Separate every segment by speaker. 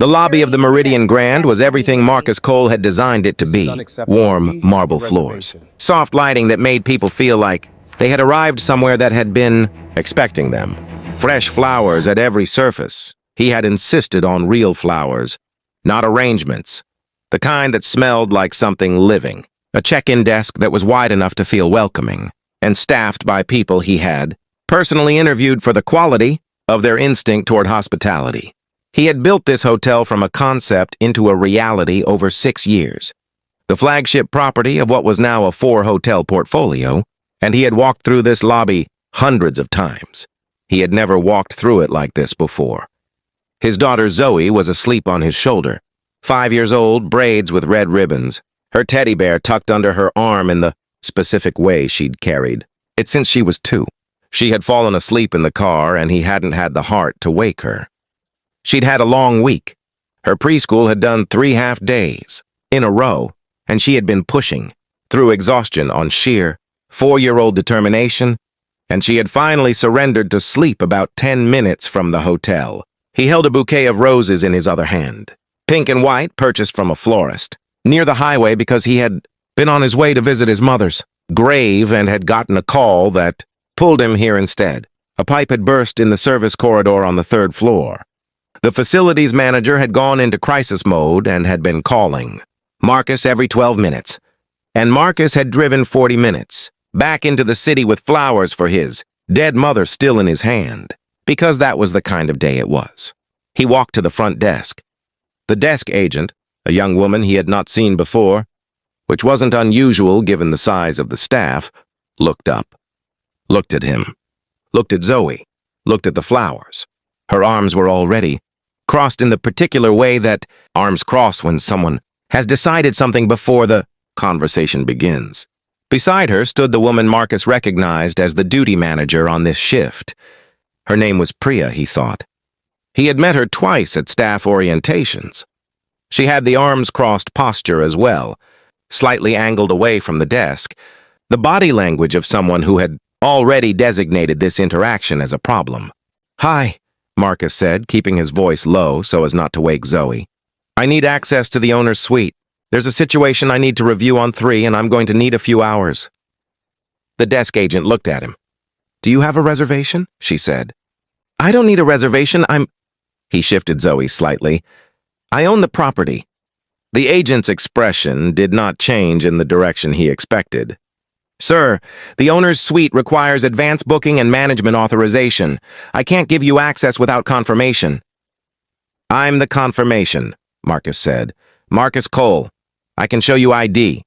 Speaker 1: The lobby of the Meridian Grand was everything Marcus Cole had designed it to be. Warm marble floors. Soft lighting that made people feel like they had arrived somewhere that had been expecting them. Fresh flowers at every surface. He had insisted on real flowers, not arrangements. The kind that smelled like something living. A check-in desk that was wide enough to feel welcoming, and staffed by people he had personally interviewed for the quality of their instinct toward hospitality. He had built this hotel from a concept into a reality over 6 years. The flagship property of what was now a 4-hotel portfolio, and he had walked through this lobby hundreds of times. He had never walked through it like this before. His daughter Zoe was asleep on his shoulder, 5 years old, braids with red ribbons, her teddy bear tucked under her arm in the specific way she'd carried it since she was 2. She had fallen asleep in the car, and he hadn't had the heart to wake her. She'd had a long week. Her preschool had done 3 half-days in a row, and she had been pushing through exhaustion on sheer 4-year-old determination, and she had finally surrendered to sleep about 10 minutes from the hotel. He held a bouquet of roses in his other hand, pink and white, purchased from a florist, near the highway because he had been on his way to visit his mother's grave and had gotten a call that pulled him here instead. A pipe had burst in the service corridor on the 3rd floor. The facilities manager had gone into crisis mode and had been calling Marcus every 12 minutes. And Marcus had driven 40 minutes back into the city with flowers for his dead mother still in his hand, because that was the kind of day it was. He walked to the front desk. The desk agent, a young woman he had not seen before, which wasn't unusual given the size of the staff, looked up, looked at him, looked at Zoe, looked at the flowers. Her arms were already crossed in the particular way that arms cross when someone has decided something before the conversation begins. Beside her stood the woman Marcus recognized as the duty manager on this shift. Her name was Priya, he thought. He had met her twice at staff orientations. She had the arms crossed posture as well, slightly angled away from the desk, the body language of someone who had already designated this interaction as a problem. "Hi," Marcus said, keeping his voice low so as not to wake Zoe. "I need access to the owner's suite. There's a situation I need to review on 3, and I'm going to need a few hours." The desk agent looked at him. "Do you have a reservation?" she said. "I don't need a reservation, He shifted Zoe slightly. "I own the property." The agent's expression did not change in the direction he expected. "Sir, the owner's suite requires advance booking and management authorization. I can't give you access without confirmation." "I'm the confirmation," Marcus said. "Marcus Cole. I can show you ID."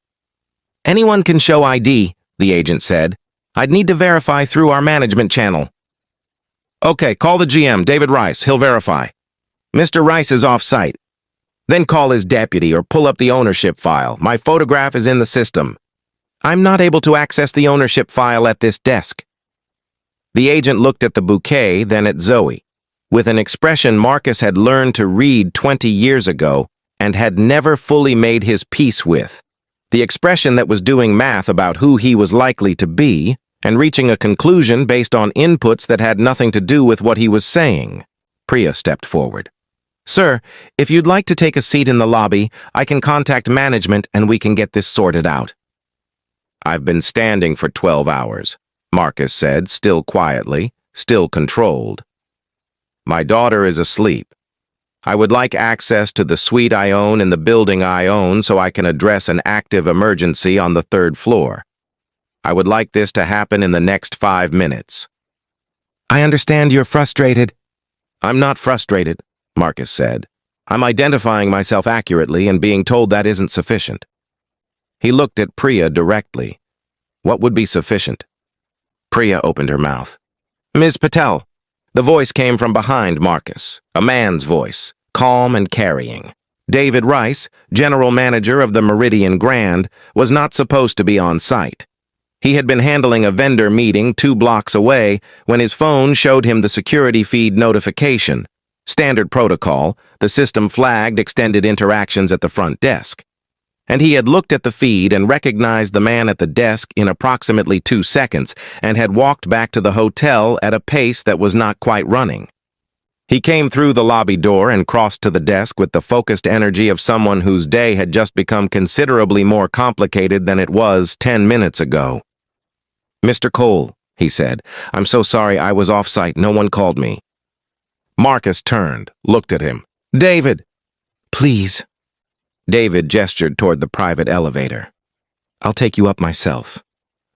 Speaker 1: "Anyone can show ID," the agent said. "I'd need to verify through our management channel." "Okay, call the GM, David Rice. He'll verify." "Mr. Rice is off-site." "Then call his deputy or pull up the ownership file. My photograph is in the system." "I'm not able to access the ownership file at this desk." The agent looked at the bouquet, then at Zoe, with an expression Marcus had learned to read 20 years ago and had never fully made his peace with. The expression that was doing math about who he was likely to be and reaching a conclusion based on inputs that had nothing to do with what he was saying. Priya stepped forward. "Sir, if you'd like to take a seat in the lobby, I can contact management and we can get this sorted out." "I've been standing for 12 hours, Marcus said, still quietly, still controlled. "My daughter is asleep. I would like access to the suite I own in the building I own so I can address an active emergency on the 3rd floor. I would like this to happen in the next 5 minutes. "I understand you're frustrated." "I'm not frustrated," Marcus said. "I'm identifying myself accurately and being told that isn't sufficient." He looked at Priya directly. What would be sufficient? Priya opened her mouth. "Ms. Patel." The voice came from behind Marcus, a man's voice, calm and carrying. David Rice, general manager of the Meridian Grand, was not supposed to be on site. He had been handling a vendor meeting 2 blocks away when his phone showed him the security feed notification. Standard protocol, the system flagged extended interactions at the front desk. And he had looked at the feed and recognized the man at the desk in approximately 2 seconds and had walked back to the hotel at a pace that was not quite running. He came through the lobby door and crossed to the desk with the focused energy of someone whose day had just become considerably more complicated than it was 10 minutes ago. "Mr. Cole," he said, "I'm so sorry I was off-site. No one called me." Marcus turned, looked at him. "David!" "Please." David gestured toward the private elevator. "I'll take you up myself.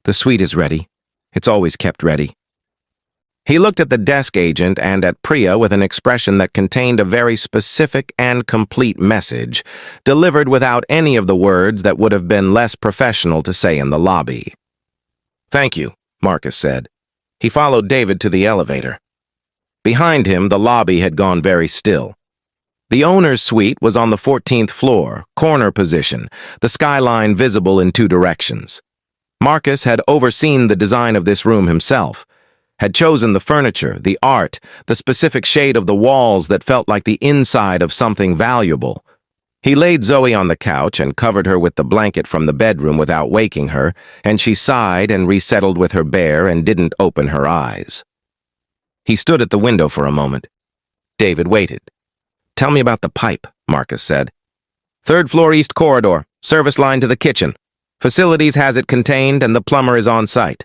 Speaker 1: The suite is ready. It's always kept ready." He looked at the desk agent and at Priya with an expression that contained a very specific and complete message, delivered without any of the words that would have been less professional to say in the lobby. "Thank you," Marcus said. He followed David to the elevator. Behind him, the lobby had gone very still. The owner's suite was on the 14th floor, corner position, the skyline visible in two directions. Marcus had overseen the design of this room himself, had chosen the furniture, the art, the specific shade of the walls that felt like the inside of something valuable. He laid Zoe on the couch and covered her with the blanket from the bedroom without waking her, and she sighed and resettled with her bear and didn't open her eyes. He stood at the window for a moment. David waited. "Tell me about the pipe," Marcus said. "Third floor east corridor, service line to the kitchen. Facilities has it contained and the plumber is on site.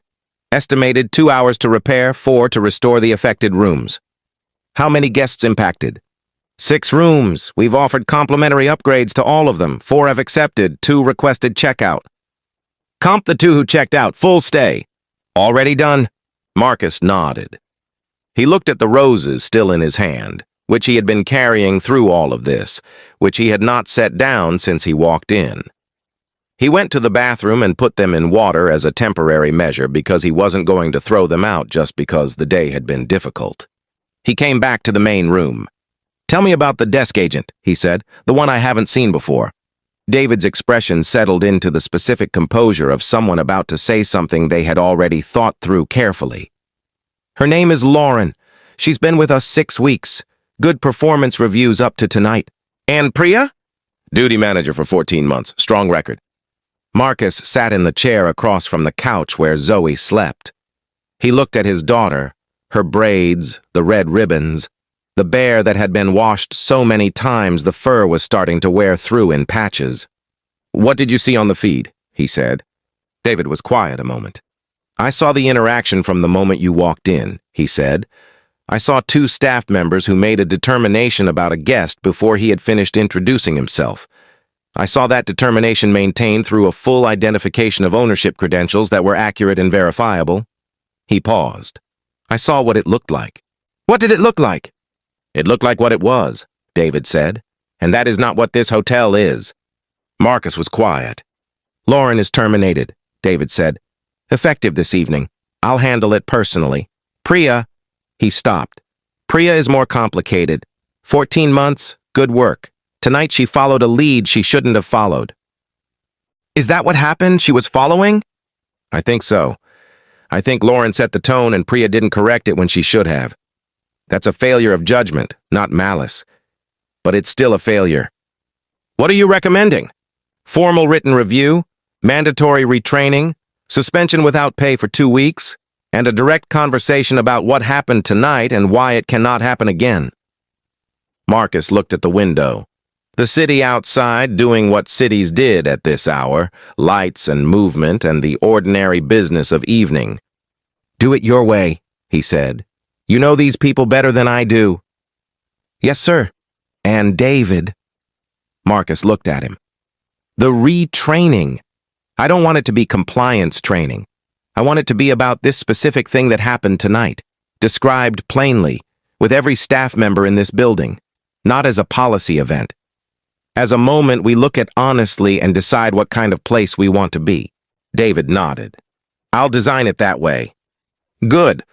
Speaker 1: Estimated 2 hours to repair, 4 to restore the affected rooms. How many guests impacted?" 6 rooms. We've offered complimentary upgrades to all of them. 4 have accepted, 2 requested checkout. Comp the 2 who checked out, full stay. Already done? Marcus nodded. He looked at the roses still in his hand, which he had been carrying through all of this, which he had not set down since he walked in. He went to the bathroom and put them in water as a temporary measure because he wasn't going to throw them out just because the day had been difficult. He came back to the main room. "Tell me about the desk agent," he said, "the one I haven't seen before." David's expression settled into the specific composure of someone about to say something they had already thought through carefully. "Her name is Lauren. She's been with us 6 weeks. Good performance reviews up to tonight." "And Priya?" "Duty manager for 14 months. Strong record." Marcus sat in the chair across from the couch where Zoe slept. He looked at his daughter, her braids, the red ribbons, the bear that had been washed so many times the fur was starting to wear through in patches. "What did you see on the feed?" he said. David was quiet a moment. "I saw the interaction from the moment you walked in," he said. "I saw 2 staff members who made a determination about a guest before he had finished introducing himself. I saw that determination maintained through a full identification of ownership credentials that were accurate and verifiable." He paused. "I saw what it looked like." "What did it look like?" "It looked like what it was," David said, "and that is not what this hotel is." Marcus was quiet. "Lauren is terminated," David said. "Effective this evening. I'll handle it personally. Priya," he stopped. "Priya is more complicated. 14 months, good work. Tonight she followed a lead she shouldn't have followed." "Is that what happened? She was following?" "I think so. I think Lauren set the tone and Priya didn't correct it when she should have. That's a failure of judgment, not malice. But it's still a failure." "What are you recommending?" "Formal written review, mandatory retraining, suspension without pay for 2 weeks, and a direct conversation about what happened tonight and why it cannot happen again." Marcus looked at the window. The city outside doing what cities did at this hour, lights and movement and the ordinary business of evening. "Do it your way," he said. "You know these people better than I do." "Yes, sir." "And David." Marcus looked at him. "The retraining. I don't want it to be compliance training. I want it to be about this specific thing that happened tonight, described plainly, with every staff member in this building, not as a policy event. As a moment we look at honestly and decide what kind of place we want to be." David nodded. "I'll design it that way." "Good."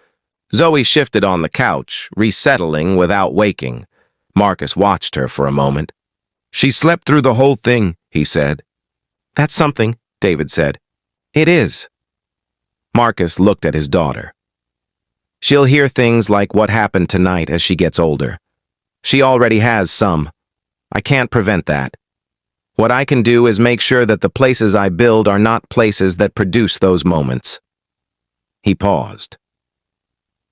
Speaker 1: Zoe shifted on the couch, resettling without waking. Marcus watched her for a moment. "She slept through the whole thing," he said. "That's something," David said. "It is." Marcus looked at his daughter. "She'll hear things like what happened tonight as she gets older. She already has some. I can't prevent that. What I can do is make sure that the places I build are not places that produce those moments." He paused.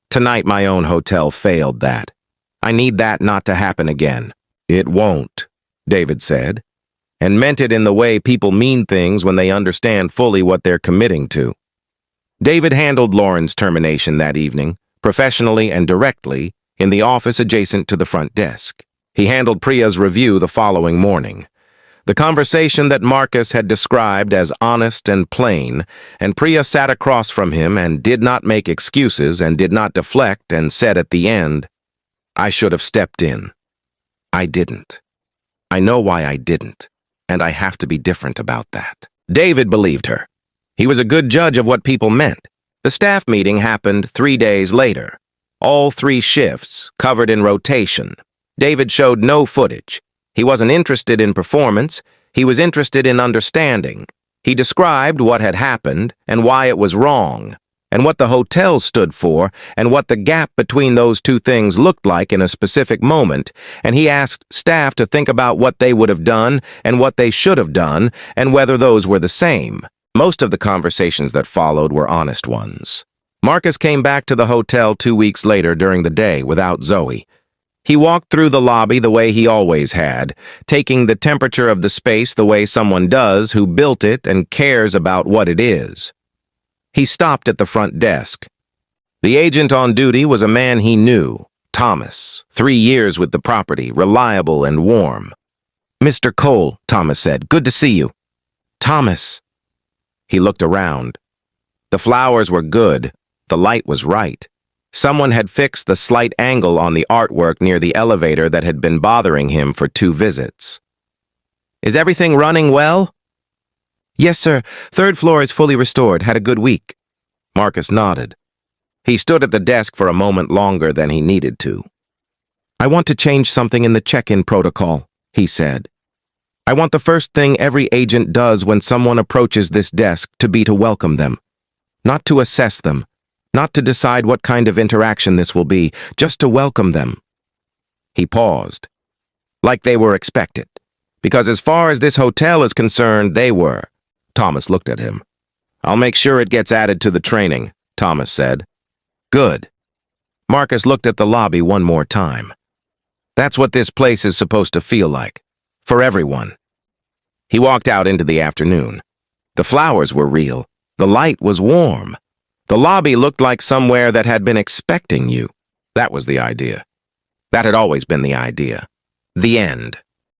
Speaker 1: "Tonight my own hotel failed that. I need that not to happen again. It won't, David said, and meant it in the way people mean things when they understand fully what they're committing to. David handled Lauren's termination that evening, professionally and directly, in the office adjacent to the front desk. He handled Priya's review the following morning. The conversation that Marcus had described as honest and plain, and Priya sat across from him and did not make excuses and did not deflect and said at the end, "I should have stepped in. I didn't. I know why I didn't, and I have to be different about that." David believed her. He was a good judge of what people meant. The staff meeting happened 3 days later. All 3 shifts, covered in rotation. David showed no footage. He wasn't interested in performance. He was interested in understanding. He described what had happened and why it was wrong, and what the hotel stood for, and what the gap between those 2 things looked like in a specific moment, and he asked staff to think about what they would have done and what they should have done, and whether those were the same. Most of the conversations that followed were honest ones. Marcus came back to the hotel 2 weeks later during the day without Zoe. He walked through the lobby the way he always had, taking the temperature of the space the way someone does who built it and cares about what it is. He stopped at the front desk. The agent on duty was a man he knew, Thomas, 3 years with the property, reliable and warm. "Mr. Cole," Thomas said, "good to see you." "Thomas." He looked around. The flowers were good. The light was right. Someone had fixed the slight angle on the artwork near the elevator that had been bothering him for 2 visits. "Is everything running well?" "Yes, sir. 3rd floor is fully restored. Had a good week." Marcus nodded. He stood at the desk for a moment longer than he needed to. "I want to change something in the check-in protocol," he said. "I want the first thing every agent does when someone approaches this desk to be to welcome them. Not to assess them. Not to decide what kind of interaction this will be, just to welcome them." He paused. Like they were expected. Because as far as this hotel is concerned, they were. Thomas looked at him. "I'll make sure it gets added to the training," Thomas said. "Good." Marcus looked at the lobby one more time. That's what this place is supposed to feel like. For everyone. He walked out into the afternoon. The flowers were real. The light was warm. The lobby looked like somewhere that had been expecting you. That was the idea. That had always been the idea. The end.